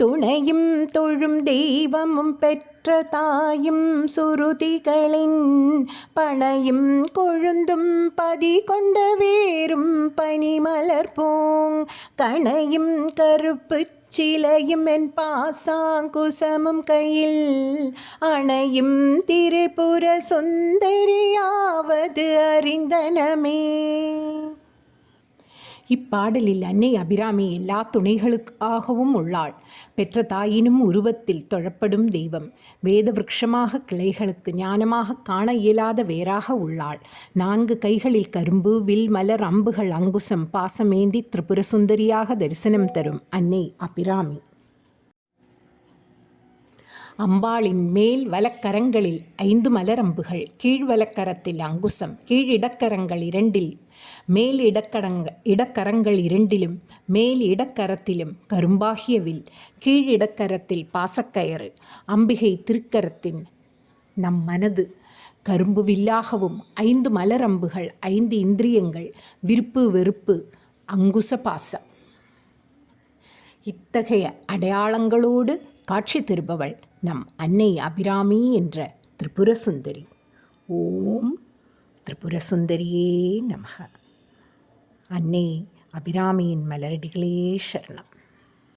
துணையும் தொழும் தெய்வமும் பெற்ற தாயும் சுருதிகளின் பனையும் கொழுந்தும் பதி கொண்ட வேரும் பனிமலர் பூங் கணையும் கருப்பு சிலையும் என் பாசாங்குசமும் கையில் அணையும் திரிபுர சுந்தரியாவது அறிந்தனமே. இப்பாடலில் அன்னை அபிராமி எல்லா துணைகளுக்காகவும் உள்ளாள். பெற்ற தாயினும் உருவத்தில் தொழப்படும் தெய்வம். வேத விருட்சமாக கிளைகளுக்கு ஞானமாக காண இயலாத வேறாக உள்ளாள். 4 கைகளில் கரும்பு வில் மலர் அம்புகள் அங்குசம் பாசமேந்தி திரிபுர சுந்தரியாக தரிசனம் தரும் அன்னை அபிராமி. அம்பாளின் மேல் வலக்கரங்களில் 5 மலரம்புகள், கீழ் வலக்கரத்தில் அங்குசம், கீழ் இடக்கரங்கள் 2 மேல் இடக்கரங்கள் 2 மேல் இடக்கரத்திலும் கரும்பாகிய வில், கீழ் இடக்கரத்தில் பாசக்கயறு. அம்பிகை திருக்கரத்தின் நம் மனது கரும்பு வில்லாகவும் 5 மலரம்புகள் 5 இந்திரியங்கள் விருப்பு வெறுப்பு அங்குச பாசம். இத்தகைய அடையாளங்களோடு காட்சி தருபவள் நம் அன்னை அபிராமி என்ற திரிபுர சுந்தரி. ஓம் திரிபுர சுந்தரியே நமக. அன்னை அபிராமியின் மலரடிகளே சரணம்.